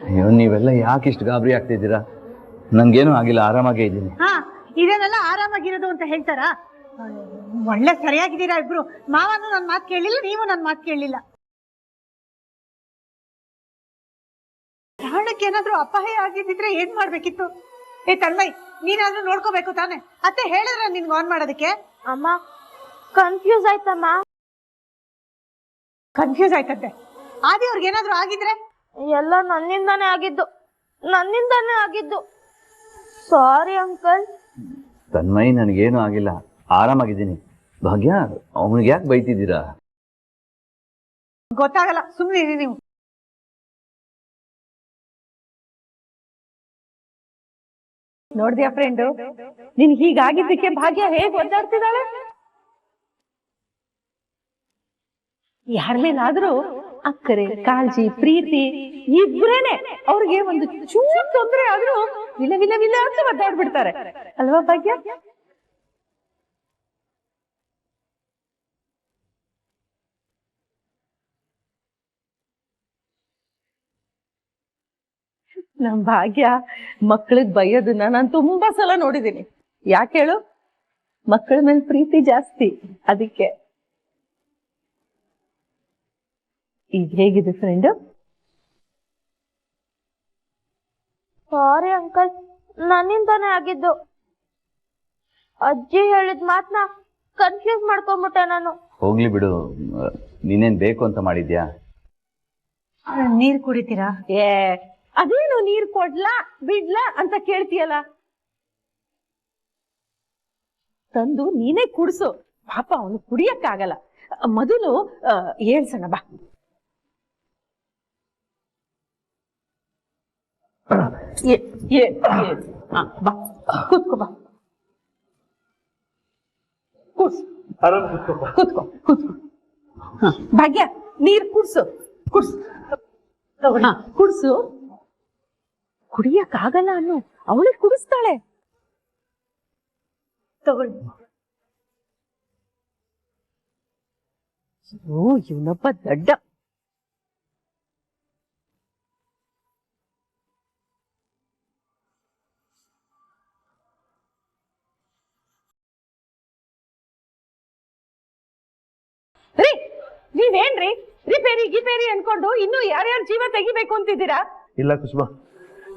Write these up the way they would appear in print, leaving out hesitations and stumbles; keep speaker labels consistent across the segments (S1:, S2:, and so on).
S1: ಅಯ್ಯೋ ನೀವೆಲ್ಲ ಯಾಕೆ ಇಷ್ಟು ಗಾಬರಿ ಆಗ್ತಿದ್ದೀರಾ? ನಂಗೇನು ಆಗಿಲ್ಲ, ಆರಾಮಾಗೇ ಇದ್ದೀನಿ.
S2: ಇದೇನೆಲ್ಲ ಆರಾಮಾಗಿರೋದು ಅಂತ ಹೇಳ್ತಾರಾ? ಒಳ್ಳೆ ಸರಿಯಾಗಿದ್ದೀರಾ ಇಬ್ರು. ಮಾವನು ನನ್ನ ಮಾತು ಕೇಳಿಲ್ಲ, ನೀವು ನನ್ನ ಮಾತು ಕೇಳಲಿಲ್ಲ. ಪ್ರಾಣಕ್ಕೆ ಏನಾದ್ರೂ ಅಪಾಯ ಆಗಿದ್ದಿದ್ರೆ ಏನ್ ಮಾಡ್ಬೇಕಿತ್ತು? ತನ್ಮಯ್, ನೀನಾದ್ರೂ ನೋಡ್ಕೋಬೇಕು ತಾನೆ. ಅತ್ತೆ ಹೇಳಿದ್ರ ನಿನ್ಗೆ ಆನ್ ಮಾಡೋದಕ್ಕೆ?
S3: ಅಮ್ಮ ಕನ್ಫ್ಯೂಸ್ ಆಯ್ತಮ್ಮ.
S2: ಕನ್ಫ್ಯೂಸ್ ಆಯ್ತಂತೆ. ಆದಿ ಅವ್ರಿಗೆ ಏನಾದ್ರೂ ಆಗಿದ್ರೆ?
S3: ಎಲ್ಲ ನನ್ನಿಂದಾನೇ ಆಗಿದ್ದು. Sorry uncle.
S1: ತನ್ಮಯ್, ನನಗೇನು ಆಗಿಲ್ಲ, ಆರಾಮಾಗಿದ್ದೀನಿ. ಭಾಗ್ಯ, ಅವನಿಗೆ ಯಾಕೆ ಬೈತಿದ್ದೀರಾ?
S2: ಗೊತ್ತಾಗಲ್ಲ, ಸುಮ್ಮನೆ ನೀವು. ನೋಡ್ದ್ಯಾ ಫ್ರೆಂಡು, ನಿನ್ ಹೀಗಾಗಿದ್ದಕ್ಕೆ ಭಾಗ್ಯ ಹೇಗ್ ಒದ್ದಾಡ್ತಿದ್ದಾಳೆ. ಯಾರ ಮೇಲಾದ್ರೂ ಅಕ್ಕರೆ, ಕಾಳಜಿ, ಪ್ರೀತಿ ಇದ್ರೇನೆ ಅವ್ರಿಗೆ ಒಂದು ಚೂರು ತೊಂದರೆ ಆದ್ರೂ ವಿಲ ವಿಲ ವಿಲ ಅಂತ ಒದ್ದಾಡ್ಬಿಡ್ತಾರೆ ಅಲ್ವಾ ಭಾಗ್ಯ? ನಮ್ ಭಾಗ್ಯ ಮಕ್ಕಳಿಗೆ ಬೈಯೋದನ್ನ ನಾನು ತುಂಬಾ ಸಲ ನೋಡಿದ್ದೀನಿ. ಯಾಕೆ ಹೇಳು? ಮಕ್ಕಳ ಮೇಲೆ ಪ್ರೀತಿ ಜಾಸ್ತಿ, ಅದಕ್ಕೆ. ಈಗ ಹೇಗಿದೆ ಫ್ರೆಂಡ್?
S3: ಸಾರಿ ಅಂಕಲ್, ನನ್ನಿಂದಾನೇ ಆಗಿದ್ದು. ಅಜ್ಜಿ ಹೇಳಿದ ಮಾತನ್ನ ಕನ್ಫ್ಯೂಸ್ ಮಾಡ್ಕೊಂಡ್ಬಿಟ್ಟೆ ನಾನು.
S1: ಹೋಗ್ಲಿ ಬಿಡು, ನೀನೇನ್ ಬೇಕು ಅಂತ ಮಾಡಿದ್ಯಾ?
S2: ನೀರ್ ಕುಡಿತೀರಾ? ಅದೇನು ನೀರ್ ಕೊಡ್ಲಾ ಬಿಡ್ಲಾ ಅಂತ ಕೇಳ್ತೀಯಲ್ಲ, ತಂದು ನೀನೇ ಕುಡ್ಸು. ಪಾಪ ಅವನು ಕುಡಿಯಕ್ಕಾಗಲ್ಲ. ಮೊದಲು ಹೇಳ್ಸಣ ಬಾ. ಬಾ ಕೂತ್ಕೋ, ಬಾ ಕೂತ್ಕೋ. ಭಾಗ್ಯ, ನೀರ್ ಕುಡ್ಸು. ಕುಡ್ಸು. ಕುಡಿಯಕ್ಕಾಗಲ್ಲ ಅನ್ನು, ಅವಳಿಗೆ ಕುಡಿಸ್ತಾಳೆ. ತಗೊಳ್ಳಿ. ಓ, ಇವನೊಬ್ಬ ದಡ್ಡ. ರೀ, ನೀವೇನ್ರಿ ರಿಪೇರಿ ಅನ್ಕೊಂಡು ಇನ್ನು ಯಾರ್ಯಾರ ಜೀವ ತೆಗಿಬೇಕು ಅಂತಿದ್ದೀರಾ?
S4: ಇಲ್ಲ ಕುಸುಮ,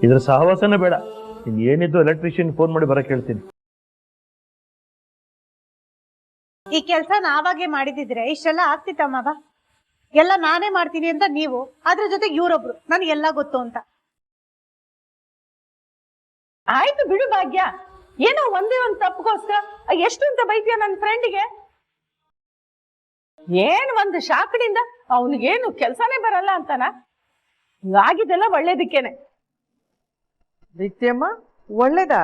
S4: ಇದ್ರ ಸಹವಾಸನೇ ಬೇಡ. ಇನ್ ಏನಿದ್ದು ಎಲೆಕ್ಟ್ರಿಷಿಯನ್ ಫೋನ್ ಮಾಡಿ ಬರಕ್ ಹೇಳ್ತೀನಿ.
S2: ಈ ಕೆಲಸ ನಾವಾಗೆ ಮಾಡಿದಿದ್ರೆ ಇಷ್ಟೆಲ್ಲ ಆಗ್ತಿತ್ತಮ್ಮ. ಎಲ್ಲ ನಾನೇ ಮಾಡ್ತೀನಿ ಅಂತ ನೀವು, ಅದ್ರ ಜೊತೆಗೆ ಇವ್ರೊಬ್ರು ನನಗೆಲ್ಲ ಗೊತ್ತು ಅಂತ. ಆಯ್ತು ಬಿಡು ಭಾಗ್ಯ, ಏನೋ ಒಂದೇ ಒಂದು ತಪ್ಪಗೋಸ್ಕರ ಎಷ್ಟು ಅಂತ ಬೈತೀಯ ನನ್ನ ಫ್ರೆಂಡಿಗೆ? ಏನ್ ಒಂದು ಶಾಕಡಿಂದ ಅವನಿಗೇನು ಕೆಲ್ಸಾನೇ ಬರಲ್ಲ ಅಂತಾನ? ಆಗಿದ್ದೆಲ್ಲ ಒಳ್ಳೇದಕ್ಕೇನೆ.
S5: ದೀಪ್ತಿಯಮ್ಮ, ಒಳ್ಳೇದಾ?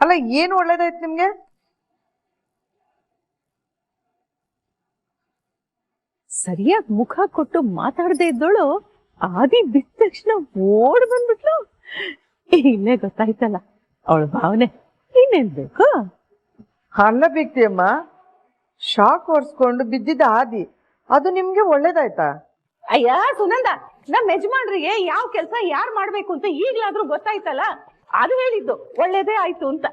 S5: ಅಲ್ಲ, ಏನು ಒಳ್ಳೇದಾಯ್ತು ನಿಮ್ಗೆ?
S2: ಸರಿಯಾಗಿ ಮುಖ ಕೊಟ್ಟು ಮಾತಾಡದೆ ಇದ್ದೋಳು ಆದಿ ಬಿದ್ದ ತಕ್ಷಣ ಓಡ್ ಬಂದ್ಬಿಟ್ಲು. ಇಲ್ಲೇ ಗೊತ್ತಾಯ್ತಲ್ಲ ಅವಳ ಭಾವನೆ. ಇನ್ನೇನ್ ಬೇಕು?
S5: ಅಲ್ಲ ದೀಪ್ತಿಯಮ್ಮ, ಶಾಕ್ ಹೊರ್ಸ್ಕೊಂಡು ಬಿದ್ದಿದ್ದ ಆದಿ, ಅದು ನಿಮ್ಗೆ ಒಳ್ಳೇದಾಯ್ತಾ?
S2: ಅಯ್ಯ ಸುನಂದ, ನಮ್ಮ ಯಜಮಾನ್ರಿಗೆ ಯಾವ ಕೆಲಸ ಯಾರು ಮಾಡ್ಬೇಕು ಅಂತ ಈಗ್ಲಾದ್ರೂ ಗೊತ್ತಾಯ್ತಲ್ಲ, ಅದು ಹೇಳಿದ್ದು ಒಳ್ಳೇದೇ ಆಯ್ತು ಅಂತ.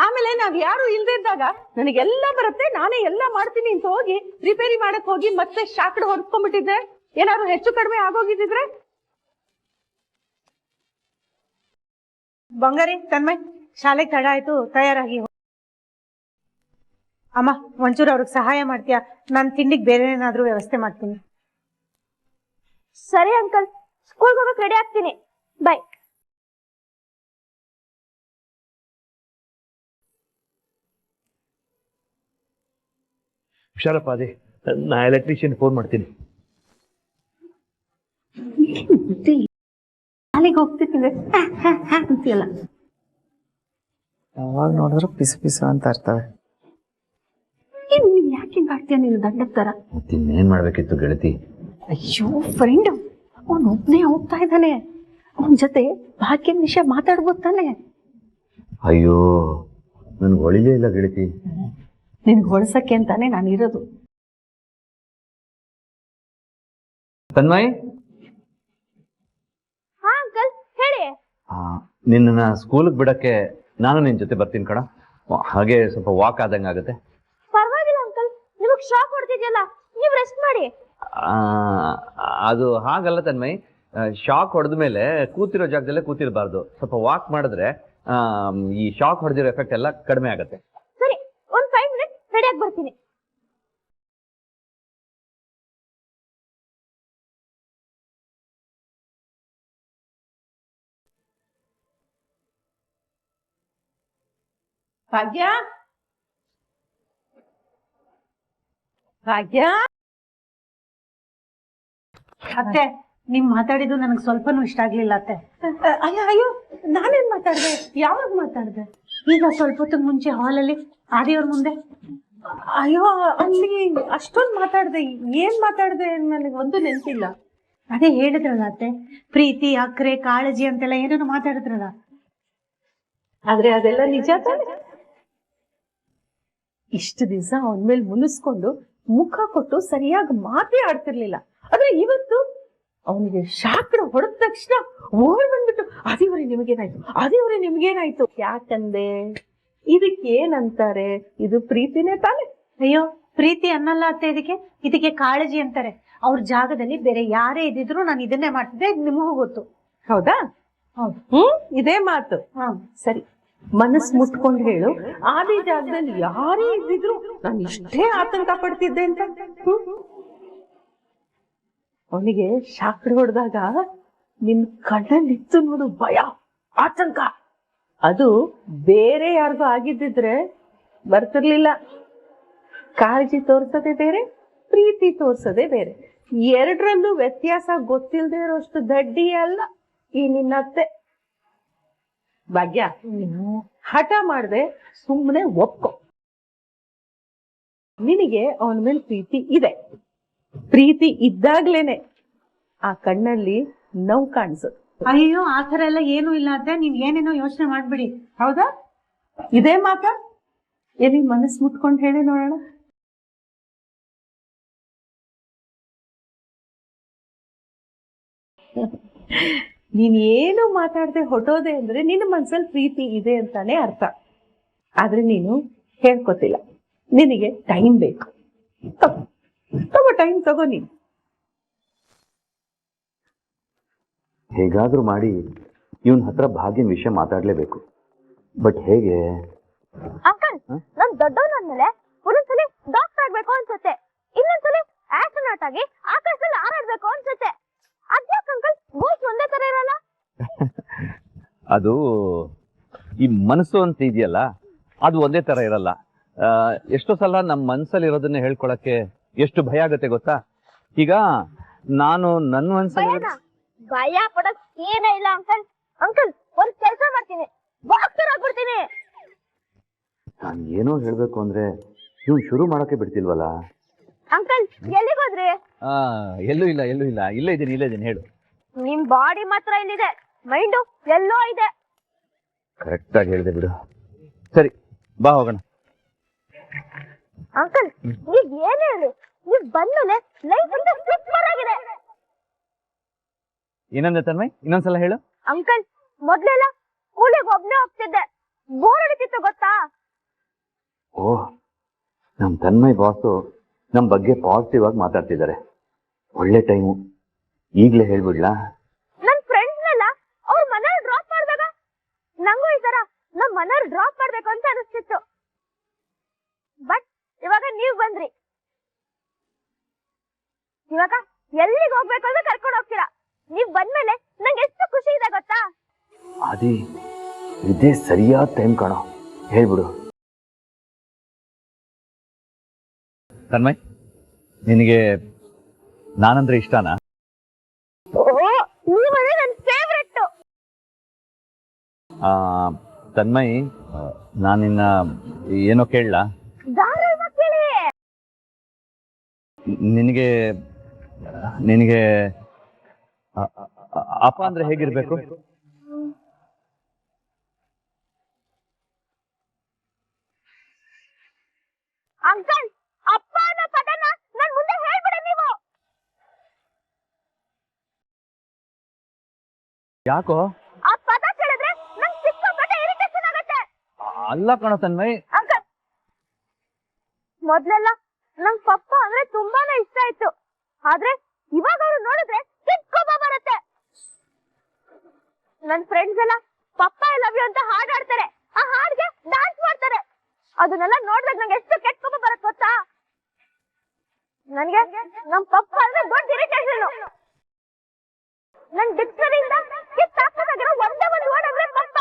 S2: ಆಮೇಲೆ ನಾವ್ ಯಾರು ಇಲ್ದೇ ಇದ್ದಾಗ ನನಗೆಲ್ಲ ಬರುತ್ತೆ, ನಾನೇ ಎಲ್ಲ ಮಾಡ್ತೀನಿ ಅಂತ ಹೋಗಿ ರಿಪೇರಿ ಮಾಡಕ್ ಹೋಗಿ ಮತ್ತೆ ಶಾಕಡ್ ಹೊರ್ಸ್ಕೊಂಡ್ಬಿಟ್ಟಿದ್ದೆ. ಏನಾದ್ರು ಹೆಚ್ಚು ಕಡಿಮೆ ಆಗೋಗಿದ್ರೆ? ಬಂಗಾರಿ, ತನ್ಮಯ್, ಶಾಲೆಗೆ ತಡ ಆಯ್ತು, ತಯಾರಾಗಿ. ಅಮ್ಮ, ಒಂಚೂರು ಅವ್ರಿಗೆ ಸಹಾಯ ಮಾಡ್ತೀಯಾ? ನಾನು ತಿಂಡಿಗೆ ಬೇರೆ ಏನಾದ್ರೂ ವ್ಯವಸ್ಥೆ ಮಾಡ್ತೀನಿ.
S3: ಸರಿ ಅಂಕಲ್, ಸ್ಕೂಲ್ಗೆ ಹೋಗಕ್ ರೆಡಿ ಆಗ್ತೀನಿ. ಬಾಯ್.
S4: ಹುಷಾರಪ್ಪ ಅದೇ, ನಾ ಎಲೆಕ್ಟ್ರಿಷಿಯನ್ ಫೋನ್ ಮಾಡ್ತೀನಿ.
S2: ಶಾಲೆಗೆ ಹೋಗ್ತಿರ್ತೀವಿ ಅಂತೀಯಲ್ಲ,
S5: ಯಾವಾಗ ನೋಡಿದ್ರು ಪಿಸು ಪಿಸು ಅಂತ ಇರ್ತವೆ.
S2: ನೀನ್ ಯಾಕೆ ಮಾಡ್ತೀಯ ನೀನು ದಂಡದ ತರ?
S1: ಇನ್ನೇನ್ ಮಾಡ್ಬೇಕಿತ್ತು ಗೆಳತಿ?
S2: ಅಯ್ಯೋ ಫ್ರೆಂಡ್, ಅವನು ಒಬ್ನೇ ಹೋಗ್ತಾ ಇದ್ದಾನೆ, ಅವನ ಜೊತೆ ಭಾಗ್ಯನ ವಿಷಯ ಮಾತಾಡ್ಬೋದು ತಾನೆ?
S1: ಅಯ್ಯೋ, ನನ್ಗೆ ಹೊಳಿಲೇ ಇಲ್ಲ ಗೆಳತಿ.
S2: ನಿನ್ಗೆ ಹೊಳ್ಸಕ್ಕೆ ಅಂತಾನೆ ನಾನು ಇರೋದು.
S1: ತನ್ಮಯ್,
S3: ಹಾ ಅಂಕಲ್ ಹೇಳಿ.
S1: ನಿನ್ನ ಸ್ಕೂಲ್ಗೆ ಬಿಡಕ್ಕೆ ನಾನು ನಿನ್ನ ಜೊತೆ ಬರ್ತೀನಿ ಕಣ. ಹಾಗೆ ಸ್ವಲ್ಪ ವಾಕ್ ಆದಂಗೆ ಆಗುತ್ತೆ.
S3: ಪರವಾಗಿಲ್ಲ ಅಂಕಲ್, ನಿಮಗ್ ಶಾಕ್ ಹೊಡ್ತಿದ್ಯಲ್ಲ, ನೀವ್ ರೆಸ್ಟ್ ಮಾಡಿ.
S1: ಅದು ಹಾಗಲ್ಲ ತನ್ಮಯ್, ಶಾಕ್ ಹೊಡೆದ ಮೇಲೆ ಕೂತಿರೋ ಜಾಗದಲ್ಲೇ ಕೂತಿರಬಾರ್ದು. ಸ್ವಲ್ಪ ವಾಕ್ ಮಾಡಿದ್ರೆ ಈ ಶಾಕ್ ಹೊಡೆದಿರೋ ಎಫೆಕ್ಟ್ ಎಲ್ಲ ಕಡಿಮೆ ಆಗುತ್ತೆ.
S3: ಸರಿ, ಒಂದ್ 5 ಮಿನಿಟ್ಸ್ ರೆಡಿಯಾಗಿ ಬರ್ತೀನಿ.
S2: ಭಾಗ್ಯ, ಭಾಗ್ಯ.
S6: ಅತ್ತೆ, ನಿಮ್ ಮಾತಾಡಿದ್ದು ನನಗೆ ಸ್ವಲ್ಪನೂ ಇಷ್ಟ ಆಗ್ಲಿಲ್ಲ ಅತ್ತೆ.
S2: ಅಯ್ಯೋ ಅಯ್ಯೋ, ನಾನೇನ್ ಮಾತಾಡ್ದೆ? ಯಾವಾಗ ಮಾತಾಡ್ದೆ?
S6: ಈಗ ಸ್ವಲ್ಪ ಹೊತ್ತಿಗೆ ಮುಂಚೆ ಹಾಲಲ್ಲಿ ಆದಿಯವ್ರ ಮುಂದೆ.
S2: ಅಯ್ಯೋ, ಅಲ್ಲಿ ಅಷ್ಟೊಂದು ಮಾತಾಡ್ದೆ. ಏನ್ ಮಾತಾಡ್ದೆ ನನಗೆ ಒಂದು ನೆನಪಿಲ್ಲ.
S6: ಅದೇ ಹೇಳಿದ್ರಲ್ಲ ಅತ್ತೆ, ಪ್ರೀತಿ, ಅಕ್ರೆ, ಕಾಳಜಿ ಅಂತೆಲ್ಲ ಏನೇನೋ ಮಾತಾಡಿದ್ರಲ್ಲ.
S2: ಆದ್ರೆ ಅದೆಲ್ಲ ನಿಜ ತಾನೆ? ಇಷ್ಟು ದಿವಸ ಅವನ ಮೇಲೆ ಮುನಿಸ್ಕೊಂಡು ಮುಖ ಕೊಟ್ಟು ಸರಿಯಾಗಿ ಮಾತೇ ಆಡ್ತಿರ್ಲಿಲ್ಲ. ಆದ್ರೆ ಇವತ್ತು ಅವನಿಗೆ ಶಾಕಡ ಹೊಡೆದ ತಕ್ಷಣ ಓಡ್ ಬಂದ್ಬಿಟ್ಟು ಅದೇವ್ರೆ ನಿಮಗೇನಾಯ್ತು, ಅದೇವ್ರೆ ನಿಮ್ಗೇನಾಯ್ತು. ಯಾಕಂದೆ? ಇದಕ್ಕೇನಂತಾರೆ? ಇದು ಪ್ರೀತಿನೇ ತಾನೆ?
S6: ಅಯ್ಯೋ, ಪ್ರೀತಿ ಅನ್ನಲ್ಲ ಅತ್ತೆ, ಇದಕ್ಕೆ ಕಾಳಜಿ ಅಂತಾರೆ. ಅವ್ರ ಜಾಗದಲ್ಲಿ ಬೇರೆ ಯಾರೇ ಇದ್ದಿದ್ರು ನಾನು ಇದನ್ನೇ ಮಾಡ್ತಿದ್ದೆ, ನಿಮಗೂ ಗೊತ್ತು.
S2: ಹೌದಾ?
S6: ಹೌದು.
S2: ಇದೇ ಮಾತು. ಸರಿ, ಮನಸ್ ಮುಟ್ಕೊಂಡು ಹೇಳು, ಆದಿ ಜಾಗದಲ್ಲಿ ಯಾರೇ ಇದ್ದಿದ್ರು ನಾನು ಇಷ್ಟೇ ಆತಂಕ ಪಡ್ತಿದ್ದೆ ಅಂತ. ಅವನಿಗೆ ಶಾಕಡ ಹೊಡೆದಾಗ ನಿನ್ ಕಣ್ಣಲ್ಲಿತ್ತು ನೋಡು ಭಯ, ಆತಂಕ. ಅದು ಬೇರೆ ಯಾರಿಗೂ ಆಗಿದ್ದಿದ್ರೆ ಬರ್ತಿರ್ಲಿಲ್ಲ. ಕಾಳಜಿ ತೋರ್ಸೋದೇ ಬೇರೆ, ಪ್ರೀತಿ ತೋರ್ಸೋದೇ ಬೇರೆ. ಎರಡರಲ್ಲೂ ವ್ಯತ್ಯಾಸ ಗೊತ್ತಿಲ್ಲದೆ ಇರೋಷ್ಟು ದಡ್ಡಿ ಅಲ್ಲ ಈ ನಿನ್ನತ್ತೆ. ಭಾಗ್ಯ, ಹಠ ಮಾಡದೆ ಸುಮ್ಮನೆ ಒಪ್ಕೊ. ನಿನಗೆ ಅವನ ಮೇಲೆ ಪ್ರೀತಿ ಇದೆ. ಪ್ರೀತಿ ಇದ್ದಾಗ್ಲೇನೆ ಆ ಕಣ್ಣಲ್ಲಿ ನೋವು ಕಾಣಿಸೋದು.
S6: ಅಯ್ಯೋ, ಆ ಥರ ಎಲ್ಲ ಏನೂ ಇಲ್ಲ ಅತ್ತೆ, ನೀವ್ ಏನೇನೋ ಯೋಚನೆ ಮಾಡ್ಬಿಡಿ.
S2: ಹೌದಾ? ಇದೇ ಮಾತಾ? ಎಲ್ಲಿ ಮನಸ್ಸು ಮುಟ್ಕೊಂಡು ಹೇಳಿ ನೋಡೋಣ. ನೀನ್ ಏನು ಮಾತಾಡದೆ ಹೊಟ್ಟೋದೆ ಅಂದ್ರೆ ನಿನ್ನ ಮನ್ಸಲ್ಲಿ ಪ್ರೀತಿ ಇದೆ ಅಂತಾನೆ ಅರ್ಥ. ಆದ್ರೆ ನೀನು ಹೇಳ್ಕೊತಿಲ್ಲ. ನಿನಗೆ ಟೈಮ್ ಬೇಕು. ತಗೋ ಟೈಮ್ ತಗೋ. ನೀನು
S1: ಹೇಗಾದ್ರೂ ಮಾಡಿ ಇವನ್ ಹತ್ರ ಭಾಗ್ಯನ ವಿಷಯ ಮಾತಾಡ್ಲೇಬೇಕು. ಬಟ್ ಹೇಗೆ?
S3: ಅಂಕಲ್, ನಾನ್ ದೊಡ್ಡವನಾದ್ಮೇಲೆ ಒಂದೊಂದ್ಸಲಿ ಡಾಕ್ಟರ್ ಆಗ್ಬೇಕು ಅನ್ಸುತ್ತೆ, ಇನ್ನೊಂದ್ಸಲಿ ಆಸ್ಟ್ರೋನಾಟ್ ಆಗಿ ಆಕಾಶದಲ್ಲಿ ಹಾರಾಡ್ಬೇಕು ಅನ್ಸುತ್ತೆ. ಅದ್ಯಾಕ್ ಅಂಕಲ್ ಗೋಸ್ ಒಂದೇ ತರ ಇರಲ್ಲ?
S1: ಅದು ಈ ಮನಸ್ಸು ಅಂತ ಇದೆಯಲ್ಲ, ಅದು ಒಂದೇ ತರ ಇರಲ್ಲ. ಎಷ್ಟೋ ಸಲ ನಮ್ಮ ಮನ್ಸಲ್ಲಿ ಇರೋದನ್ನ ಹೇಳ್ಕೊಳಕ್ಕೆ ಎಷ್ಟು ಭಯ ಆಗತ್ತೆ ಗೊತ್ತಾ? ಈಗ ನಾನು ನನ್ನ ಮನ್ಸಲ್ಲಿ
S3: ಭಯ ಪಡೋಕ್ ಏನೇ ಇಲ್ಲ ಅಂಕಲ್. ಅಂಕಲ್, ಒಂದ್ ಕೆಲಸ ಮಾಡ್ತೀನಿ, ಡಾಕ್ಟರ್ ಆಗ್ಬಿಡ್ತೀನಿ.
S1: ನಾನು ಏನೋ ಹೇಳ್ಬೇಕು ಅಂದ್ರೆ ಇವ್ನು ಶುರು ಮಾಡಕ್ಕೆ ಬಿಡ್ತಿಲ್ವಲ್ಲ.
S3: ಅಂಕಲ್, ಎಲ್ಲಿಗೋದ್ರಿ?
S1: ಎಲ್ಲೂ ಇಲ್ಲ, ಇಲ್ಲೇ ಇದ್ದೀನಿ, ಹೇಳು.
S3: ನಿಮ್ ಬಾಡಿ ಮಾತ್ರ ಇಲ್ಲಿದೆ, ಮೈಂಡು ಎಲ್ಲೋ ಇದೆ.
S1: ಕರೆಕ್ಟ್ ಆಗಿ ಹೇಳಿದೆ ಬಿಡು. ಸರಿ, ಬಾ ಹೋಗೋಣ.
S3: ಅಂಕಲ್, ನೀವ್ ಏನ್ ಹೇಳಿ, ನೀವ್ ಬಂದ್ಮೇಲೆ ಲೈಫ್ ಅಂತ ಸೂಪರ್ ಆಗಿದೆ.
S1: ಏನಂದೆ ತನ್ಮಯ್? ಇನ್ನೊಂದ್ಸಲ ಹೇಳು.
S3: ಅಂಕಲ್, ಮೊದ್ಲೆಲ್ಲ ಸ್ಕೂಲಿಗೆ ಒಬ್ನೇ ಹೋಗ್ತಿದ್ದೆ, ಬೋರ್ ಹೊಡಿತಿತ್ತು ಗೊತ್ತಾ?
S1: ಓಹ್, ನಮ್ ತನ್ಮಯ್ ಬಾಸು ನಮ್ ಬಗ್ಗೆ ಪಾಸಿಟಿವ್ ಆಗಿ ಮಾತಾಡ್ತಿದ್ದಾರೆ. ಒಳ್ಳೆ ಟೈಮು. ಈಗ್ಲೇ ಹೇಳ್ಬಿಡ್ಲಾ?
S3: ನನ್ ಫ್ರೆಂಡ್ಸ್ನೆಲ್ಲ ಅವ್ರ ಮನೇಲಿ ಡ್ರಾಪ್ ಮಾಡ್ದಾಗ ನಂಗೂ ಈ ತರ ನಮ್ ಮನೇಲಿ ಡ್ರಾಪ್ ಮಾಡ್ಬೇಕು ಅಂತ ಅನಿಸ್ತಿತ್ತು. ಬಟ್ ಇವಾಗ ನೀವ್ ಬಂದ್ರಿ, ಇವಾಗ ಎಲ್ಲಿಗೆ ಹೋಗ್ಬೇಕು ಅಂತ ಕರ್ಕೊಂಡು ಹೋಗ್ತೀರಾ. ನೀವ್ ಬಂದ್ಮೇಲೆ ನಂಗೆ ಎಷ್ಟು ಖುಷಿ ಇದೆ ಗೊತ್ತಾ?
S1: ಅದೇ ಇದೇ ಸರಿಯಾದ ಟೈಮ್ ಕಾಣೋ. ಹೇಳ್ಬಿಡು. ತನ್ಮಯ್, ನಿನಗೆ ನಾನಂದ್ರೆ ಇಷ್ಟನಾ?
S3: ನೀವೇ ನನ್ ಫೇವ್ರೆಟ್.
S1: ತನ್ಮಯ್, ನಾನಿನ್ನ ಏನೋ ಕೇಳಲಾ?
S3: ಧಾರಾವಾಹಿ ಕೇಳಿ.
S1: ನಿನಗೆ ಅಪ್ಪ ಅಂದ್ರೆ ಹೇಗಿರ್ಬೇಕು?
S3: ಅಂಕಲ್, ಅಪ್ಪ ಅನ್ನೋ ಪದನ ನನ್ ಮುಂದೆ ಹೇಳ್ಬಿಡಿ ನೀವು.
S1: ಯಾಕೋ?
S3: ಆ ಪದ ಕೇಳಿದ್ರೆ ನಂಗೆ ಸಿಕ್ಕಾಪಟ್ಟೆ ಇರಿಟೇಷನ್ ಆಗುತ್ತೆ.
S1: ಅಲ್ಲ ಕಣ ತನ್ಮಯ್.
S3: ಅಂಕಲ್, ಮೊದ್ಲೆಲ್ಲ ನಂಗ್ ಪಪ್ಪ ಅಂದ್ರೆ ತುಂಬಾನೇ ಇಷ್ಟ ಇತ್ತು. ಆದ್ರೆ ಇವಾಗ ಅವ್ರು ನೋಡಿದ್ರೆ ಸಿಕ್ಕೋಪ ಬರುತ್ತೆ. ನನ್ ಫ್ರೆಂಡ್ಸ್ ಎಲ್ಲ ಪಪ್ಪ ಐ ಲವ್ ಯು ಅಂತ ಹಾಡ್ ಆಡ್ತಾರೆ, ಆ ಹಾಡ್ಗೆ ಡ್ಯಾನ್ಸ್ ಮಾಡ್ತಾರೆ. ಅದನ್ನೆಲ್ಲ ನೋಡಿದಾಗ ನಂಗೆ ಎಷ್ಟು ಕೆಟ್ಟ ಕೋಪ ಬರುತ್ತೆ ಗೊತ್ತಾ? ನನ್ಗೆ ನಮ್ ಪಪ್ಪ ಅಂದ್ರೆ ದೊಡ್ಡ ಇರಿಟೇಷನ್. ನನ್ ಡಿಕ್ಷನರಿಯಿಂದ ಕಿತ್ತಾಕಿರೋ ಒಂದೇ ಒಂದು ವರ್ಡ್ ಅಂದ್ರೆ ಪಪ್ಪ.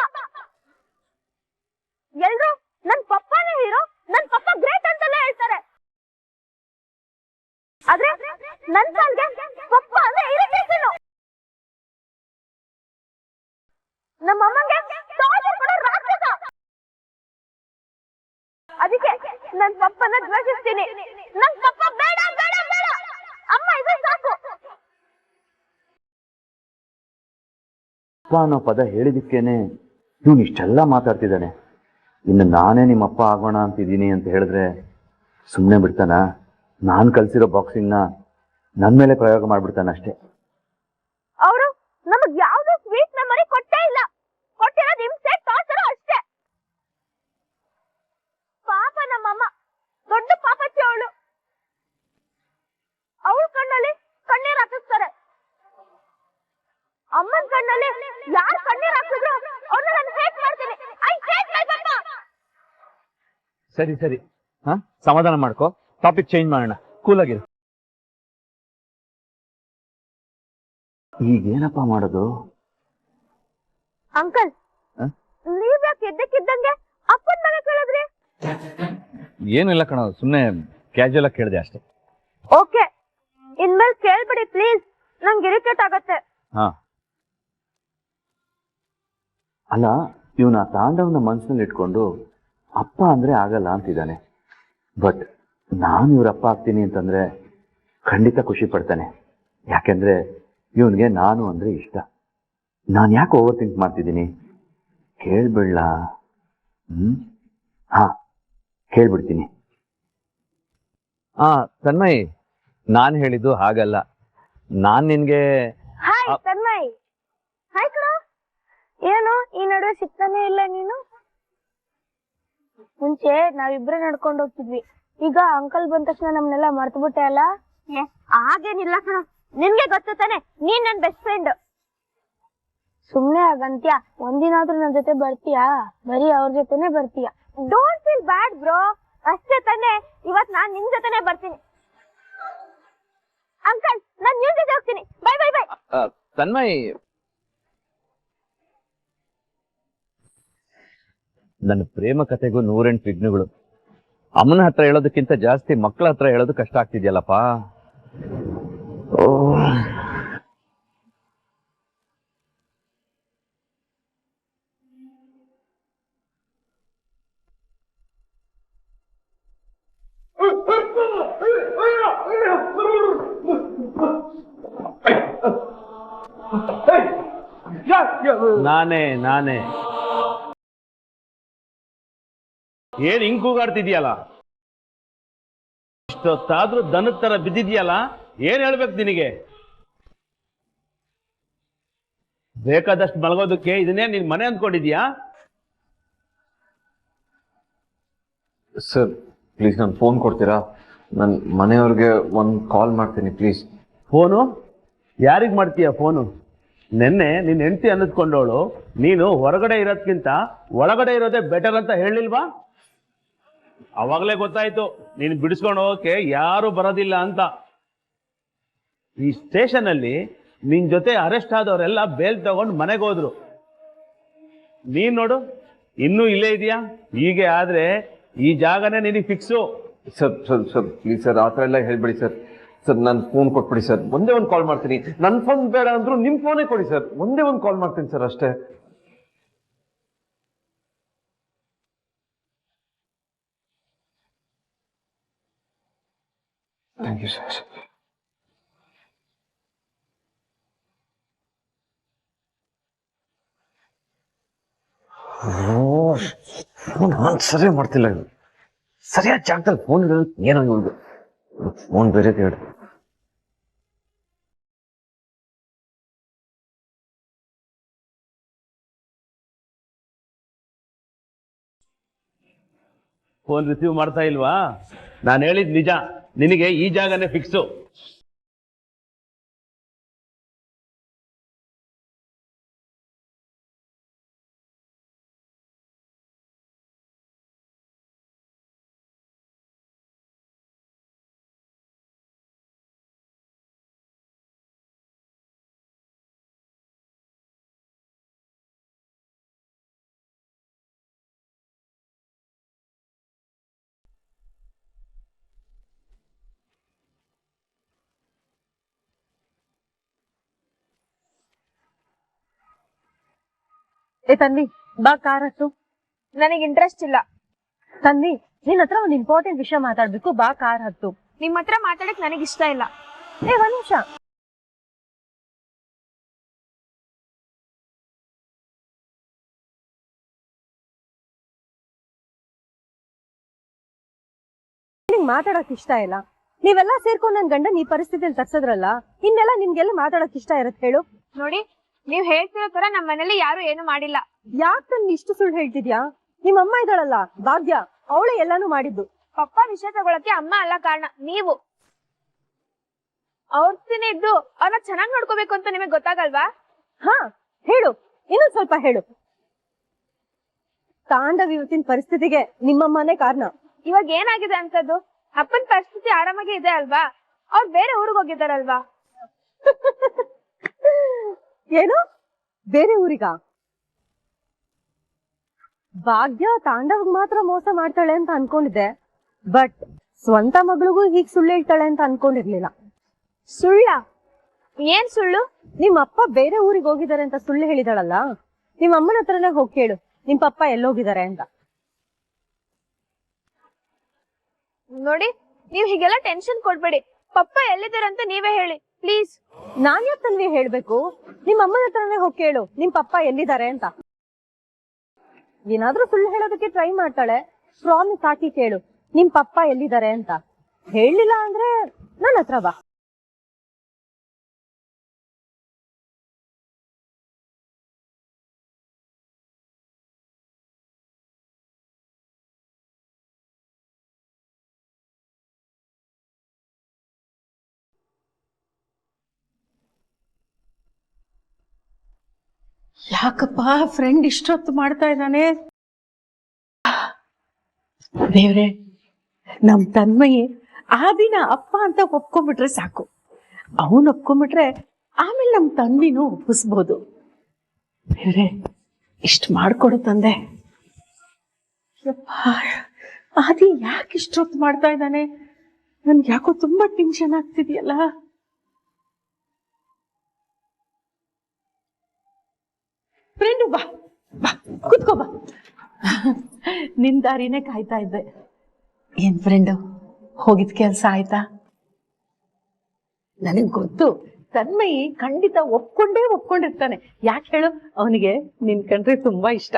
S3: ಎಲ್ರು ನನ್ ಪಪ್ಪನೇ ಹೀರೋ, ನನ್ ಪಪ್ಪ ಗ್ರೇಟ್ ಅಂತೆಲ್ಲ ಹೇಳ್ತಾರೆ. ಆದ್ರೆ ನನ್ ಕಾಲ್ಗೆ ಪಪ್ಪ ಅಂದ್ರೆ ಇರಿಟೇಷನ್. ನಮ್ಮ ಅಮ್ಮಂಗೆ ಟಾರ್ಚರ್ ಕೊಡೋ ರಾಕ್ಷಸ. ಅದಕ್ಕೆ ನನ್ ಪಪ್ಪನ ದ್ವೇಷಿಸ್ತೀನಿ. ನನ್ ಪಪ್ಪ ಬೇಡ ಬೇಡ ಬೇಡ, ಅಮ್ಮ ಇದು ಸಾಕು.
S1: ಅಪ್ಪ ಅನ್ನೋ ಪದ ಹೇಳಿದಕ್ಕೇನೆ ಇವನು ಇಷ್ಟೆಲ್ಲ ಮಾತಾಡ್ತಿದ್ದಾನೆ. ಇನ್ನು ನಾನೇ ನಿಮ್ಮಪ್ಪ ಆಗೋಣ ಅಂತಿದ್ದೀನಿ ಅಂತ ಹೇಳಿದ್ರೆ ಸುಮ್ಮನೆ ಬಿಡ್ತಾನ? ನಾನು ಕಲ್ಸಿರೋ ಬಾಕ್ಸಿಂಗ್ನ ನನ್ನ ಮೇಲೆ ಪ್ರಯೋಗ ಮಾಡ್ಬಿಡ್ತಾನೆ ಅಷ್ಟೇ.
S3: ಅವರು ನಮಗ್ ಯಾವ್ದು ಸ್ವೀಟ್ ಮೆಮೊರಿ ಕೊಟ್ಟೇ ಇಲ್ಲ. ಕೊಟ್ಟಿರೋದು ಹಿಂಸೆ, ಟಾರ್ಚರ್ ಅಷ್ಟೇ. ಪಾಪ ನಮ್ಮಮ್ಮ ದೊಡ್ಡ ಪಾಪಚ್ಚಿ ಅವಳು. ಅವಳ ಕಣ್ಣಲ್ಲಿ ಕಣ್ಣೀರ್ ಹಾಕಿಸ್ತಾರೆ. ಅಮ್ಮನ ಕಣ್ಣಲ್ಲಿ ಯಾರು ಕಣ್ಣೀರ್ ಹಾಕಿದ್ರು ಅವ್ರನ್ನ ನಾನು ಹೇಟ್ ಮಾಡ್ತೀನಿ. ಐ ಹೇಟ್ ಮೈ ಪಪ್ಪ.
S1: ಸರಿ ಸರಿ, ಹಾ ಸಮಾಧಾನ ಮಾಡ್ಕೋ. ಟಾಪಿಕ್ ಚೇಂಜ್ ಮಾಡೋಣ, ಕೂಲಾಗಿರು. ಈಗೇನಪ್ಪ ಮಾಡೋದು?
S3: ಅಂಕಲ್, ನೀವ್ ಯಾಕೆ ಎದ್ದಕ್ಕಿದ್ದಂಗೆ ಅಪ್ಪನ ಮನೆ ಕೇಳಿದ್ರಿ?
S1: ಏನು ಇಲ್ಲ ಕಣ, ಸುಮ್ಮನೆ ಕ್ಯಾಜುಯಲ್ ಆಗಿ ಕೇಳಿದೆ ಅಷ್ಟೇ.
S3: ಓಕೆ, ಇನ್ಮೇಲೆ ಕೇಳ್ಬಿಡಿ ಪ್ಲೀಸ್, ನಂಗೆ ಇರಿಟೇಟ್ ಆಗತ್ತೆ.
S1: ಹಾ ಅಲ್ಲ, ಇವನ ತಾಂಡವನ ಮನಸ್ಸಿನಲ್ಲಿ ಇಟ್ಕೊಂಡು ಅಪ್ಪ ಅಂದ್ರೆ ಆಗಲ್ಲ ಅಂತಿದ್ದಾನೆ. ಬಟ್ ನಾನು ಇವ್ರಪ್ಪ ಆಗ್ತೀನಿ ಅಂತಂದ್ರೆ ಖಂಡಿತ ಖುಷಿ ಪಡ್ತಾನೆ. ಯಾಕೆಂದ್ರೆ ಇವನಿಗೆ ನಾನು ಅಂದ್ರೆ ಇಷ್ಟ. ನಾನು ಯಾಕೆ ಓವರ್ ಥಿಂಕ್ ಮಾಡ್ತಿದ್ದೀನಿ? ಕೇಳ್ಬಿಡ್ಲ? ಹಾ ಕೇಳ್ಬಿಡ್ತೀನಿ. ತನ್ಮಯ್, ನಾನು ಹೇಳಿದ್ದು ಹಾಗಲ್ಲ. ನಾನ್ ನಿನ್ಗೆ
S3: ಹಾಯ್ ತನ್ಮಯ್. ಹಾಯ್ ಕಣ. ಏನು ಈ ನಡುವೆ ಸಿಗ್ತಾನೆ ಇಲ್ಲ ನೀನು? ಮುಂಚೆ ನಾವಿಬ್ರೆ ನಡ್ಕೊಂಡು ಹೋಗ್ತಿದ್ವಿ, ಈಗ ಅಂಕಲ್ ಬಂದ ತಕ್ಷಣ ನಮ್ನೆಲ್ಲ ಮರ್ತು ಬಿಟ್ಟೆ ಅಲ್ಲ? ಹಾಗೇನಿಲ್ಲ ಕಣ, ನಿನ್ಗೆ ಗೊತ್ತು ತಾನೆ, ನೀನ್ ನನ್ ಬೆಸ್ಟ್ ಫ್ರೆಂಡ್. ಸುಮ್ನೆ ಆಗಂತ್ಯ, ಒಂದಿನಾದ್ರೂ ನನ್ ಜೊತೆ ಬರ್ತೀಯಾ? ಬರೀ ಅವ್ರ ಜೊತೆನೆ ಬರ್ತೀಯಾ? ಡೋಂಟ್ ಫೀಲ್ ಬ್ಯಾಡ್ ಬ್ರೋ, ಅಷ್ಟೇ ತಾನೆ. ಇವತ್ ನಾನ್ ನಿಮ್ ಜೊತೆನೆ ಬರ್ತೀನಿ. ಅಂಕಲ್, ನಾನ್ ನಿಮ್ ಜೊತೆ ಹೋಗ್ತೀನಿ. Bye bye bye.
S1: ತನ್ಮಯ್, ನನ್ನ ಪ್ರೇಮ ಕಥೆಗೂ 108 ವಿಘ್ನಗಳು. ಅಮ್ಮನ ಹತ್ರ ಹೇಳೋದಕ್ಕಿಂತ ಜಾಸ್ತಿ ಮಕ್ಕಳ ಹತ್ರ ಹೇಳೋದು ಕಷ್ಟ ಆಗ್ತಿದ್ಯಲ್ಲಪ್ಪ. ನಾನೇ
S4: ಏನ್ ಹಿಂಗ್ ಕೂಗಾಡ್ತಿದ್ಯಲ್ಲ? ಇಷ್ಟೊತ್ತಾದ್ರೂ ದನದ ತರ ಬಿದ್ದಿದ್ಯಲ್ಲ, ಏನ್ ಹೇಳ್ಬೇಕು ನಿನಗೆ? ಬೇಕಾದಷ್ಟು ಮಲಗೋದಕ್ಕೆ ಇದನ್ನೇ ನಿನ್ ಮನೆ ಅಂದ್ಕೊಂಡಿದ್ಯಾ?
S7: ಸರ್ ಪ್ಲೀಸ್ ನಾನು ಫೋನ್ ಕೊಡ್ತೀರಾ? ನನ್ನ ಮನೆಯವ್ರಿಗೆ ಒಂದು ಕಾಲ್ ಮಾಡ್ತೀನಿ ಪ್ಲೀಸ್.
S4: ಫೋನು ಯಾರಿಗೆ ಮಾಡ್ತೀಯ ಫೋನು? ನಿನ್ನೆ ನಿನ್ನ ಹೆಂಡತಿ ಅನ್ನಿಸ್ಕೊಂಡವಳು ನೀನು ಹೊರಗಡೆ ಇರೋದ್ಕಿಂತ ಒಳಗಡೆ ಇರೋದೇ ಬೆಟರ್ ಅಂತ ಹೇಳಿಲ್ವಾ? ಅವಾಗಲೇ ಗೊತ್ತಾಯ್ತು ನೀನು ಬಿಡಿಸ್ಕೊಂಡು ಹೋಗಕ್ಕೆ ಯಾರು ಬರೋದಿಲ್ಲ ಅಂತ. ಈ ಸ್ಟೇಷನ್ ಅಲ್ಲಿ ನಿನ್ ಜೊತೆ ಅರೆಸ್ಟ್ ಆದವರೆಲ್ಲ ಬೇಲ್ ತಗೊಂಡು ಮನೆಗೆ ಹೋದ್ರು. ನೀನ್ ನೋಡು ಇನ್ನೂ ಇಲ್ಲೇ ಇದೆಯಾ. ಹೀಗೆ ಆದ್ರೆ ಈ ಜಾಗನೇ ನಿನಗೆ fix.
S7: Sir sir sir please sir, ಆ ಥರ ಎಲ್ಲ ಹೇಳ್ಬೇಡಿ ಸರ್. ಸರ್ ನನ್ನ ಫೋನ್ ಕೊಟ್ಬಿಡಿ ಸರ್, ಒಂದೇ ಒಂದು ಕಾಲ್ ಮಾಡ್ತೀನಿ. ನನ್ನ ಫೋನ್ ಬೇಡ ಅಂದ್ರು ನಿಮ್ಮ ಫೋನೇ ಕೊಡಿ ಸರ್, ಒಂದೇ ಒಂದು ಕಾಲ್ ಮಾಡ್ತೀನಿ ಸರ್ ಅಷ್ಟೇ. Thank you sir. ಫೋನ್ ಆನ್ಸರೇ ಮಾಡ್ತಿಲ್ಲ ಇದು. ಸರಿಯಾದ ಜಾಗದಲ್ಲಿ ಫೋನ್ ಇಡೋದು ಏನೋ ಇವ್ರಿಗೆ ಫೋನ್ ಬೇರೆ ಹೇಳಿ.
S4: ಫೋನ್ ರಿಸೀವ್ ಮಾಡ್ತಾ ಇಲ್ವಾ? ನಾನು ಹೇಳಿದ್ ನಿಜ, ನಿನಗೆ ಈ ಜಾಗನೇ ಫಿಕ್ಸು.
S2: ಏ ತನ್ವಿ, ಬಾ ಕಾರ್ ಹತ್ತು.
S3: ನನಗೆ ಇಂಟ್ರೆಸ್ಟ್ ಇಲ್ಲ.
S2: ತನ್ವಿ, ನಿನ್ ಹತ್ರ ಒಂದು ಇಂಪಾರ್ಟೆಂಟ್ ವಿಷಯ ಮಾತಾಡ್ಬೇಕು, ಬಾ ಕಾರ್ ಹತ್ತು.
S3: ನಿಮ್ ಹತ್ರ ಮಾತಾಡಕ್ ನನಗೆ ಇಷ್ಟ ಇಲ್ಲ.
S2: ಏ ಒಂದ್ ನಿಮಿಷ. ಮಾತಾಡಕ್ ಇಷ್ಟ ಇಲ್ಲ. ನೀವೆಲ್ಲ ಸೇರ್ಕೊಂಡು ನನ್ ಗಂಡ ಈ ಪರಿಸ್ಥಿತಿಯಲ್ಲಿ ತರ್ಸದ್ರಲ್ಲ, ಇನ್ನೆಲ್ಲ ನಿಮ್ಗೆಲ್ಲ ಮಾತಾಡಕ್ ಇಷ್ಟ ಇರತ್ ಹೇಳು.
S3: ನೋಡಿ, ನೀವ್ ಹೇಳ್ತಿರೋ ತರ ನಮ್ಮ ಮನೇಲಿ ಯಾರು ಏನು ಮಾಡಿಲ್ಲ.
S2: ಯಾಕೆ ನನ್ ಇಷ್ಟು ಸುಳ್ಳು ಹೇಳ್ತಿದ್ಯಾ? ನಿಮ್ಮ ಅಮ್ಮ ಇದ್ದಾಳಲ್ಲ ಭಾಗ್ಯ, ಅವಳೇ ಎಲ್ಲಾನು ಮಾಡಿದ್ದು.
S3: ಪಪ್ಪ ವಿಷಯ ತಗೊಳಕ್ಕೆ ಅಮ್ಮ ಅಲ್ಲ ಕಾರಣ, ನೀವು. ಅವ್ರತಿನೇ ಇದ್ದು ಅವ್ರನ್ನ ಚೆನ್ನಾಗ್ ನೋಡ್ಕೋಬೇಕು ಅಂತ ನಿಮಗ್ ಗೊತ್ತಾಗಲ್ವಾ?
S2: ಹಾ ಹೇಳು, ಇನ್ನೊಂದ್ ಸ್ವಲ್ಪ ಹೇಳು. ತಾಂಡವ್ ಇವತ್ತಿನ ಪರಿಸ್ಥಿತಿಗೆ ನಿಮ್ಮಮ್ಮನೇ ಕಾರಣ.
S3: ಇವಾಗ ಏನಾಗಿದೆ ಅಂತದ್ದು? ಅಪ್ಪನ ಪರಿಸ್ಥಿತಿ ಆರಾಮಾಗಿ ಇದೆ ಅಲ್ವಾ? ಅವ್ರು ಬೇರೆ ಊರಿಗೆ ಹೋಗಿದ್ದಾರಲ್ವಾ?
S2: ಏನು ಬೇರೆ ಊರಿಗ? ಭಾಗ್ಯ ತಾಂಡವ್ ಮಾತ್ರ ಮೋಸ ಮಾಡ್ತಾಳೆ ಅಂತ ಅನ್ಕೊಂಡಿದ್ದೆ, ಬಟ್ ಸ್ವಂತ ಮಗಳಿಗೂ ಹೀಗ್ ಸುಳ್ಳು ಹೇಳ್ತಾಳೆ ಅಂತ ಅನ್ಕೊಂಡಿರ್ಲಿಲ್ಲ.
S3: ಸುಳ್ಳ? ಏನ್ ಸುಳ್ಳು?
S2: ನಿಮ್ ಅಪ್ಪ ಬೇರೆ ಊರಿಗೆ ಹೋಗಿದ್ದಾರೆ ಅಂತ ಸುಳ್ಳು ಹೇಳಿದಾಳಲ್ಲ, ನಿಮ್ ಅಮ್ಮನ ಹತ್ರನೇ ಹೋಗಿ ಕೇಳು ನಿಮ್ ಪಪ್ಪ ಎಲ್ಲೋಗಿದ್ದಾರೆ ಅಂತ.
S3: ನೋಡಿ, ನೀವ್ ಹೀಗೆಲ್ಲ ಟೆನ್ಷನ್ ಕೊಡ್ಬೇಡಿ. ಪಪ್ಪ ಎಲ್ಲಿದ್ದಾರೆ ಅಂತ ನೀವೇ ಹೇಳಿ ಪ್ಲೀಸ್.
S2: ನಾನ್ ಯಾಕೆ ತನ್ವಿ ಹೇಳ್ಬೇಕು? ನಿಮ್ ಅಮ್ಮನ ಹತ್ರನೇ ಹೋಗಿ ಕೇಳು ನಿಮ್ ಪಪ್ಪ ಎಲ್ಲಿದ್ದಾರೆ ಅಂತ. ಏನಾದ್ರೂ ಸುಳ್ಳು ಹೇಳೋದಕ್ಕೆ ಟ್ರೈ ಮಾಡ್ತಾಳೆ, ಪ್ರಾಮಿಸ್ ಹಾಕಿ ಕೇಳು ನಿಮ್ ಪಪ್ಪ ಎಲ್ಲಿದ್ದಾರೆ ಅಂತ. ಹೇಳಿಲ್ಲ ಅಂದ್ರೆ ನನ್ನ ಹತ್ರ ಬಾ.
S6: ಯಾಕಪ್ಪ ಫ್ರೆಂಡ್ ಇಷ್ಟೊತ್ತು ಮಾಡ್ತಾ ಇದ್ದಾನೆ? ದೇವ್ರೆ, ನಮ್ ತನ್ಮಯಿ ಆ ದಿನ ಅಪ್ಪ ಅಂತ ಒಪ್ಕೊಂಡ್ಬಿಟ್ರೆ ಸಾಕು. ಅವನ್ ಒಪ್ಕೊಂಡ್ಬಿಟ್ರೆ ಆಮೇಲೆ ನಮ್ ತನ್ವಿನೂ ಒಪ್ಪಿಸ್ಬೋದು. ದೇವ್ರೆ, ಇಷ್ಟು ಮಾಡ್ಕೊಡು ತಂದೆ. ಆದಿ ಯಾಕೆ ಇಷ್ಟೊತ್ತು ಮಾಡ್ತಾ ಇದ್ದಾನೆ? ನನ್ಗೆ ಯಾಕೋ ತುಂಬಾ ಟೆನ್ಷನ್ ಆಗ್ತಿದೆಯಲ್ಲ. ಫ್ರೆಂಡು ಬಾ ಬಾ, ಕೂತ್ಕೋ ಬಾ. ನಿನ್ ದಾರಿನೇ ಕಾಯ್ತಾ ಇದ್ದೆ. ಏನ್ ಫ್ರೆಂಡು, ಹೋಗಿದ್ ಕೆಲ್ಸ ಆಯ್ತಾ? ನನಗ್ ಗೊತ್ತು, ತನ್ಮಯಿ ಖಂಡಿತ ಒಪ್ಕೊಂಡಿರ್ತಾನೆ. ಯಾಕೆ ಹೇಳು? ಅವನಿಗೆ ನಿನ್ ಕಂಡ್ರೆ ತುಂಬಾ ಇಷ್ಟ.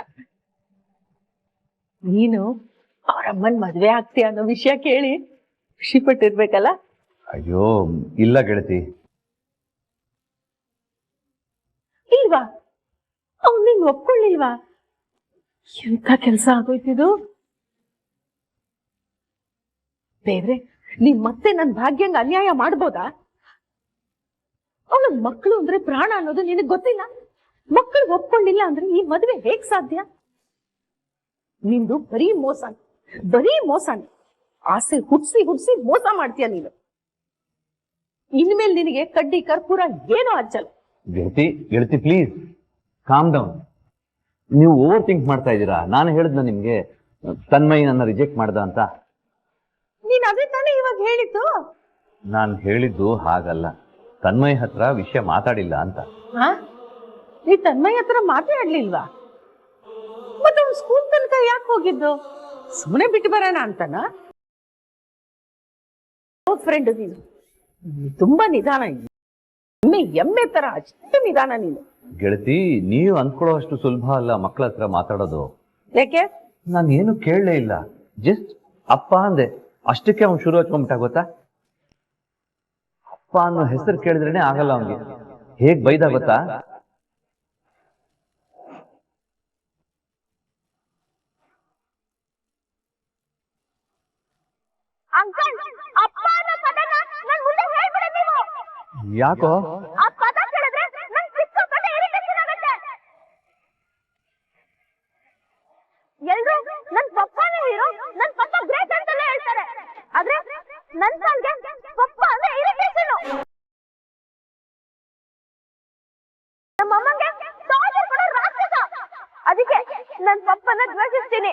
S6: ನೀನು ಅವ್ರಮ್ಮನ್ ಮದ್ವೆ ಆಗ್ತೀಯ ಅನ್ನೋ ವಿಷಯ ಕೇಳಿ ಖುಷಿ ಪಟ್ಟಿರ್ಬೇಕಲ್ಲ?
S1: ಅಯ್ಯೋ ಇಲ್ಲ ಗೆಳತಿ.
S6: ಇಲ್ವಾ? ಅವ್ನು ನಿನ್ ಒಪ್ಕೊಳ್ಳಿಲ್ವಾ? ಎಂತ ಕೆಲ್ಸ ಆಗೋಯ್ತಿದು. ದೇವ್ರೆ, ನೀನ್ ಮತ್ತೆ ನನ್ ಭಾಗ್ಯಂಗ ಅನ್ಯಾಯ ಮಾಡ್ಬೋದಾ? ಅವಳ ಮಕ್ಕಳು ಅಂದ್ರೆ ಪ್ರಾಣ ಅನ್ನೋದು ನಿನಗ್ ಗೊತ್ತಿಲ್ಲ. ಮಕ್ಕಳು ಒಪ್ಕೊಂಡಿಲ್ಲ ಅಂದ್ರೆ ಈ ಮದುವೆ ಹೇಗ್ ಸಾಧ್ಯ? ನಿಂದು ಬರೀ ಮೋಸನೇ. ಆಸೆ ಹುಡ್ಸಿ ಮೋಸ ಮಾಡ್ತೀಯ ನೀನು. ಇನ್ಮೇಲೆ ನಿನಗೆ ಕಡ್ಡಿ ಕರ್ಪೂರ ಏನೋ ಹಚ್ಚಲ್ಲ.
S1: ಗೆಳತಿ ಪ್ಲೀಸ್ ಕಾಮ್ ಡೌನ್. ನೀವು ಓವರ್ ಥಿಂಕ್ ಮಾಡ್ತಾ ಇದ್ದೀರಾ. ನಾನು ಹೇಳಿದ್ನ ನಿಮ್ಗೆ ತನ್ಮಯಿ ನನ್ನ ರಿಜೆಕ್ಟ್ ಮಾಡ್ದ ಅಂತ?
S6: ನೀನ್ ಅದೇ ತಾನೇ ಇವಾಗ ಹೇಳಿದ್ದು.
S1: ನಾನು ಹೇಳಿದ್ದು ಹಾಗಲ್ಲ, ತನ್ಮಯಿ ಹತ್ರ ವಿಷಯ ಮಾತಾಡಿಲ್ಲ ಅಂತ.
S6: ನೀ ತನ್ಮಯಿ ಹತ್ರ ಮಾತಾಡ್ಲಿಲ್ವಾ? ಮತ್ತೆ ಅವ್ನು ಸ್ಕೂಲ್ ತನಕ ಯಾಕೆ ಹೋಗಿದ್ದು? ಸುಮ್ಮನೆ ಬಿಟ್ಟು ಬರೋಣ ಅಂತನಾ? ಫ್ರೆಂಡ್, ನೀನು ತುಂಬಾ ನಿಧಾನ. ಎಮ್ಮೆ ತರ ಅಷ್ಟು ನಿಧಾನ ನೀನು.
S1: ಗೆಳತಿ, ನೀವು ಅಂದ್ಕೊಳ್ಳೋ ಅಷ್ಟು ಸುಲಭ ಅಲ್ಲ ಮಕ್ಕಳ ಹತ್ರ ಮಾತಾಡೋದು.
S6: ಯಾಕೆ?
S1: ನಾನು ಏನು ಕೇಳಲೇ ಇಲ್ಲ. ಜಸ್ಟ್ ಅಪ್ಪ ಅಂದೆ, ಅಷ್ಟಕ್ಕೆ ಅವ್ನು ಶುರು ಹಚ್ಕೊಂಡ್ಬಿಟ್ಟ ಗೊತ್ತಾ. ಅಪ್ಪ ಅನ್ನೋ ಹೆಸರು ಕೇಳಿದ್ರೇನೆ ಆಗಲ್ಲ ಅವನಿಗೆ. ಹೇಗ್ ಬೈದ ಗೊತ್ತಾ.
S3: ಅಂಕಲ್, ಅಪ್ಪ ಅನ್ನೋ ಪದನ ನನ್ ಮುಂದೆ ಹೇಳ್ಬಿಡಿ ನೀವು.
S1: ಯಾಕೋ?
S3: ಆ ಪದ ಕೇಳಿದ್ರೆ ನನ್ ಸಿಕ್ಕಾಪಟ್ಟೆ ಇರಿಟೇಷನ್ ಆಗುತ್ತೆ. ಎಲ್ರು ನನ್ ಪಪ್ಪನೇ ಹೀರೋ, ನನ್ ಪಪ್ಪ ಗ್ರೇಟ್ ಅಂತೆಲ್ಲ ಹೇಳ್ತಾರೆ. ಆದ್ರೆ ನನ್ ಪಾಲ್ಗೆ ಪಪ್ಪ ಅಂದ್ರೆ ಇರಿಟೇಷನ್. ನಮ್ಮ ಅಮ್ಮಂಗೆ ಟಾರ್ಚರ್ ಕೊಡೋ ರಾಕ್ಷಸ. ಅದಕ್ಕೆ ನನ್ ಪಪ್ಪನ ದ್ವೇಷಿಸ್ತೀನಿ.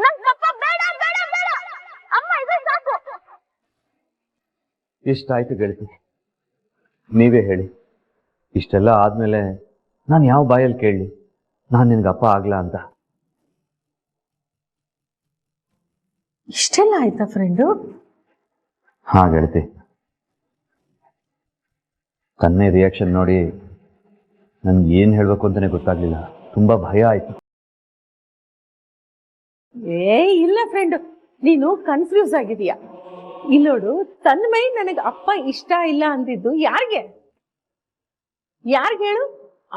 S3: ನನ್ ಪಪ್ಪ ಬೇಡ ಬೇಡ ಬೇಡ. ಅಮ್ಮ ಇದು ಸಾಕು.
S1: ಇಷ್ಟಾಯ್ತು ಗೆಳತಿ, ನೀವೇ ಹೇಳಿ. ಇಷ್ಟೆಲ್ಲ ಆದ್ಮೇಲೆ ನಾನು ಯಾವ ಬಾಯಲ್ಲಿ ಕೇಳಲಿ ನಾನು ನಿನ್ಗೆ ಅಪ್ಪ ಆಗ್ಲಾ ಅಂತ.
S2: ಇಷ್ಟೆಲ್ಲ ಆಯ್ತಾ ಫ್ರೆಂಡು?
S1: ಹಾ ಗೆಳತಿ, ಕನ್ನೆ ರಿಯಾಕ್ಷನ್ ನೋಡಿ ನನ್ಗೆ ಏನ್ ಹೇಳ್ಬೇಕು ಅಂತಾನೆ ಗೊತ್ತಾಗ್ಲಿಲ್ಲ. ತುಂಬಾ ಭಯ ಆಯ್ತು.
S2: ಇಲ್ಲ ಫ್ರೆಂಡು, ನೀನು ಕನ್ಫ್ಯೂಸ್ ಆಗಿದೀಯ. ಇಲ್ಲೋಡು, ತನ್ಮೈ ನನಗೆ ಅಪ್ಪ ಇಷ್ಟ ಇಲ್ಲ ಅಂದಿದ್ದು ಯಾರಿಗೆ ಹೇಳು?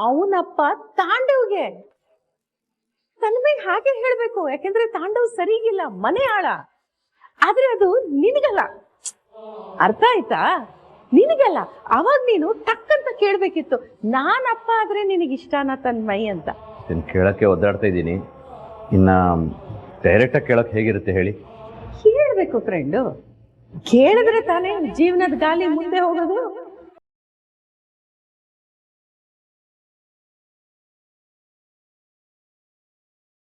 S2: ಅವನಪ್ಪ ತಾಂಡವ್ಗೆ. ತನ್ಮೈ ಹಾಗೆ ಹೇಳ್ಬೇಕು, ಯಾಕೆಂದ್ರೆ ತಾಂಡವ್ ಸರಿಗಿಲ್ಲ, ಮನೆ ಆಳ. ಆದ್ರೆ ಅದು ನಿನಗಲ್ಲ, ಅರ್ಥ ಆಯ್ತಾ? ನಿನಗಲ್ಲ. ಅವಾಗ ನೀನು ಟಕ್ಕಂತ ಕೇಳ್ಬೇಕಿತ್ತು, ನಾನಪ್ಪ ಆದ್ರೆ ನಿನಗಿಷ್ಟನಾ ತನ್ಮೈ ಅಂತ.
S1: ಕೇಳಕ್ಕೆ ಒದ್ದಾಡ್ತಾ ಇದ್ದೀನಿ. ಇನ್ನ ಡೈರೆಕ್ಟ್ ಆಗಿ ಕೇಳಕ್ ಹೇಗಿರುತ್ತೆ ಹೇಳಿ?
S2: ಕೇಳ್ಬೇಕು ಫ್ರೆಂಡು, ಕೇಳಿದ್ರೆ ತಾನೇ ಜೀವನದ ಗಾಲಿ ಮುಂದೆ ಹೋಗೋದು.